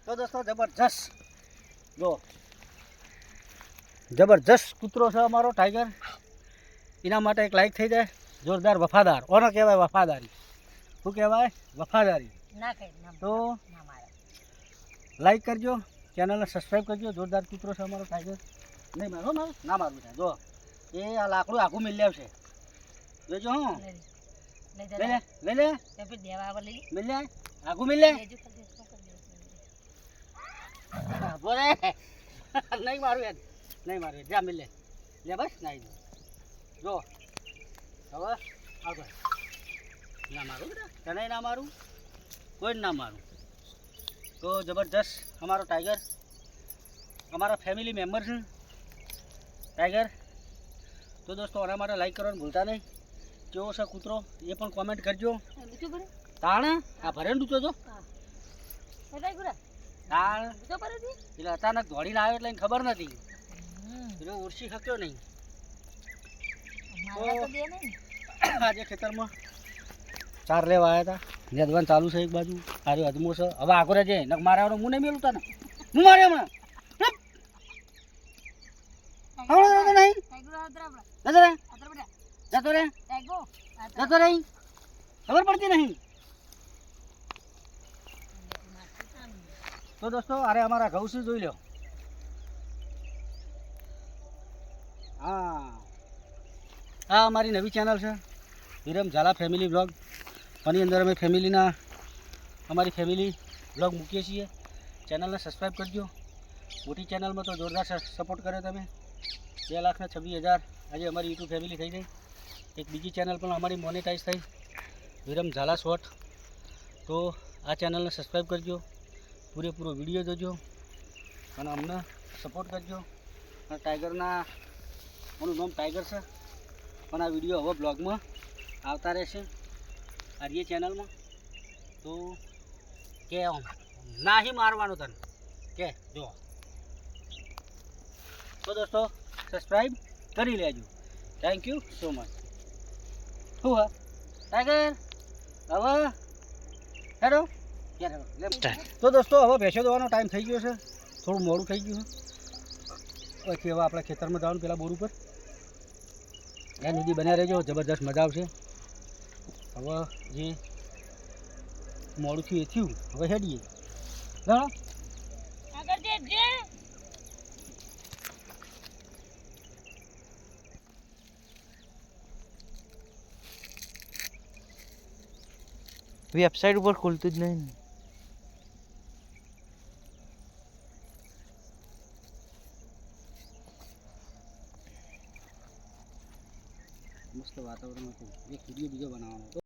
તો દોસ્તો જબરજસ્ત જો જબરજસ્ત કૂતરો છે અમારો ટાઈગર. એના માટે એક લાઈક થઈ જાય. જોરદાર વફાદાર ઓનો કહેવાય વફાદારી. શું કહેવાય? વફાદારી. તો લાઈક કરજો, ચેનલને સબસ્ક્રાઈબ કરજો. જોરદાર કૂતરો છે અમારો ટાઈગર. નહીં મારો ના મારું છે. જો એ આ લાકડું આખું મિલ આવશે. જોજો હું લઈ લે મિલ લે આખું મિલ લે બોલે નહીં મારું યાર નહીં મારું જા મિલ લે લે બસ નહીં જો હવે આવતો ના મારું તને ના મારું કોઈ ના મારું. તો જબરજસ્ત અમારો ટાઈગર અમારા ફેમિલી મેમ્બર છે ટાઈગર. તો દોસ્તો આના માટે લાઈક કરવાનું ભૂલતા નહીં. કેવો છે કૂતરો એ પણ કોમેન્ટ કરજો. તાણ આ ભરે ડૂચો છો તાણ એટલે અચાનક દોડીને આવ્યો એટલે ખબર નથી એટલે ઓળખી શક્યો નહીં. આજે ખેતરમાં ચાર લેવા આવ્યા હતા. નેદવાન ચાલુ છે એક બાજુ આરે અજમો છે. હવે આગળ છે નક મારે આવડે હું નહીં મેલું તને હું મારે હમણાં નહીં જતો રે ખબર પડતી નહીં. તો દોસ્તો અરે અમારા ઘઉં છે જોઈ લો. હા આ અમારી નવી ચેનલ છે વિરમ ઝાલા ફેમિલી બ્લોગ. આની અંદર અમે અમારી ફેમિલી બ્લોગ મૂકીએ છીએ. ચેનલને સબસ્ક્રાઈબ કરજો. મોટી ચેનલમાં તો જોરદાર સપોર્ટ કર્યો તમે. 2,26,000 આજે અમારી યુટ્યુબ ફેમિલી થઈ ગઈ. એક બીજી ચેનલ પણ અમારી મોનેટાઈઝ થઈ વિરમ ઝાલા શોર્ટ. તો આ ચેનલને સબસ્ક્રાઈબ કરજો. પૂરેપૂરો વિડીયો જોજો અને અમને સપોર્ટ કરજો. અને ટાઈગરના મારું નામ ટાઈગર છે પણ આ વિડીયો હવે બ્લોગમાં આવતા રહેશે આર્ય ચેનલમાં. તો કે નહીં મારવાનું તને કે જો. તો દોસ્તો સબસ્ક્રાઈબ કરી લેજો. Thank you so much. શું હા ટાઈગર હવે હેડો. તો દોસ્તો હવે ભેંસો દોવાનો ટાઈમ થઈ ગયો છે. થોડું મોડું થઈ ગયું છે. પછી હવે આપણે ખેતરમાં જવાનું પેલા બોર ઉપર ત્યાં સુધી બન્યા રહેજો. જબરદસ્ત મજા આવશે. હવે જે મોડું થયું એ થયું. હવે હેડીએ ઘણો વેબસાઇટ ઉપર ખુલતું જ નહીં. મસ્ત વાતાવરણ હતું. એક વિડીયો બીજો બનાવવાનો હતો.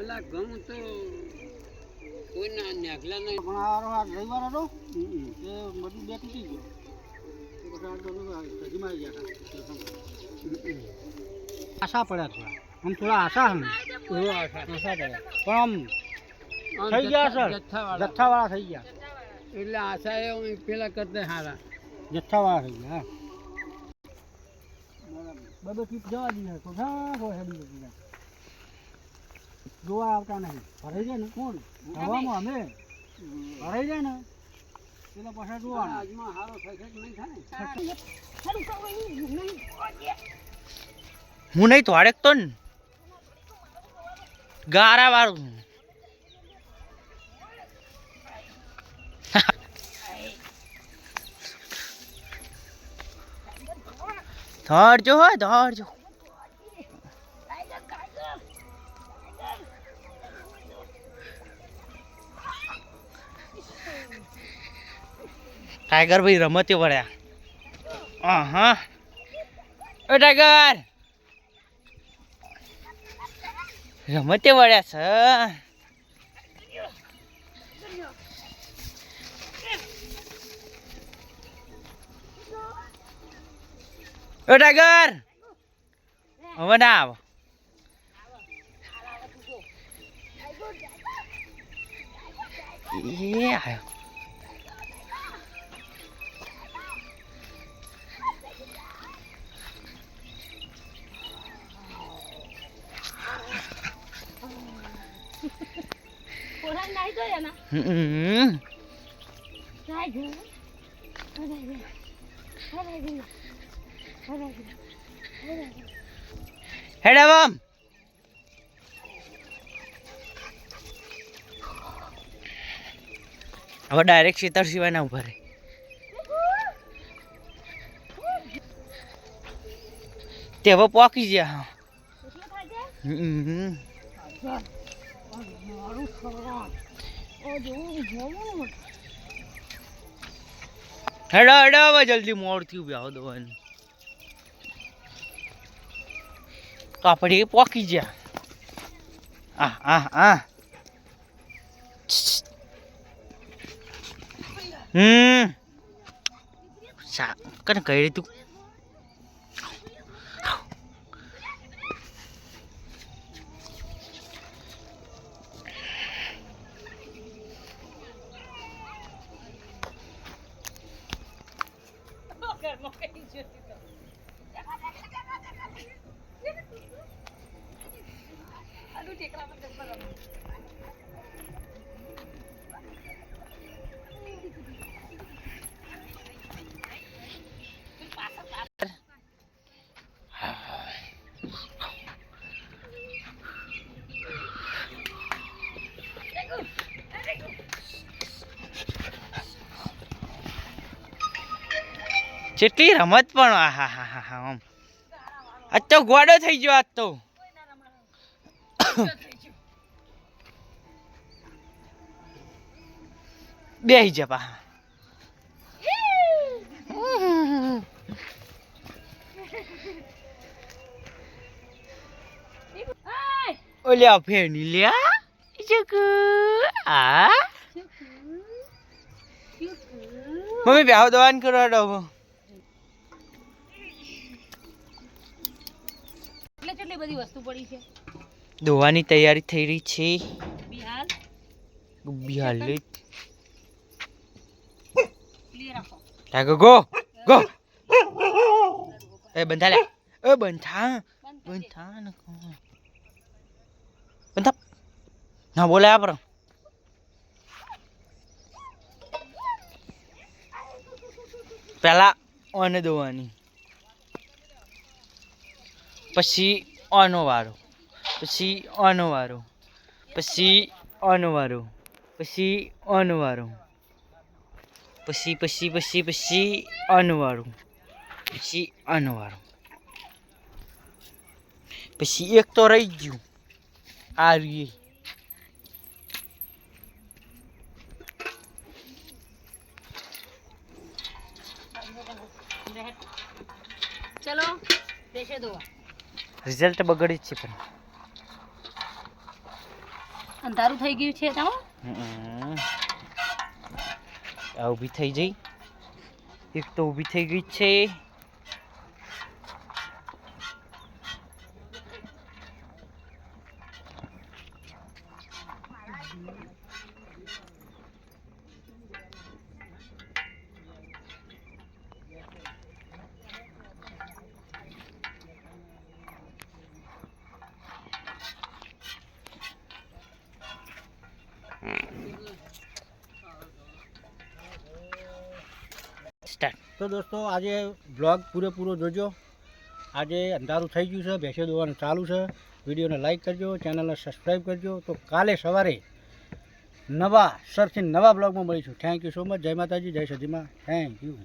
અલા ઘઉં તો કોઈના નાખલા નહીં. પણ આ રવિવાર હતો એ બધું બે તૂટી ગયો. આશા પડ્યા થોડા આશા પડ્યા પણ આમ થઈ ગયા સર જથ્થાવાળા થઈ ગયા. એટલે આશા એ પેલા કરતા સારા જથ્થાવાળા થઈ ગયા. બધું ટીપ જવા દઈએ તો હેડી જતી જોવા આવતા નહીં. ભરાઈ જાય ને કોણ હવામાં અમે ભરાઈ જાય ને પેલા પાછા જોવાનું. આજમાં સારો થશે નહીં થાય. હું નહીં તો હડક તો ને ગારા વાળું ધડજો હોય ધડજો. ટાઈગર ભાઈ રમતે વળ્યા. હા ઓ ટાઈગર રમતે વળ્યા છે. ઓ ટાઈગર હવે ના આવો એ આવ્યો હમ હેડમ હવે ડાયરેક્ટ શીતળ સિવાય ના ઉભા રહે તે હવે પોકી ગયા હમ હેડો હેડો હવે જલ્દી મોડ થયું બે દવાનું તો આપણે પોકી ગયા કને કહી તું જેટલી રમત પણ આમ આજ તો ગોડો થઈ ગયો આજ તો બેહી જા પા ઓલ્યા ફેની લ્યા ચકુ આ મમ્મી બેહો દવાન કરો ડો કેટલી બધી વસ્તુ પડી છે દોવાની તૈયારી થઈ રહી છે બિહાર બિહાર લે ક્લિયર રાખો લાગો ગો ગો એ બંધા લે એ બંધા બંધા ન કો બંધા ના બોલે આપરો પેલા ઓને દોવાની પછી ઓનો વારો પછી ઓનો વારો પછી ઓનો વારો પછી ઓનો વારો પછી ઓનો વારો પછી ઓનો વારો પછી એક તો રહી ગયું આ રહી ચલો દેશે દો રિઝલ્ટ બગડી જ છે પણ અંધારું થઈ ગયું છે તો આ ઊભી થઈ જઈ એક તો ઊભી થઈ ગઈ છે તો દોસ્તો આજે બ્લોગ પૂરેપૂરો જોજો આજે અંધારું થઈ ગયું છે ભેંસો દોવાનું ચાલુ છે વિડીયોને લાઈક કરજો ચેનલને સબસ્ક્રાઈબ કરજો તો કાલે સવારે નવા સરથી નવા બ્લોગમાં મળીશું થેન્ક યુ સો મચ જય માતાજી જય સદીમાં થેન્ક યુ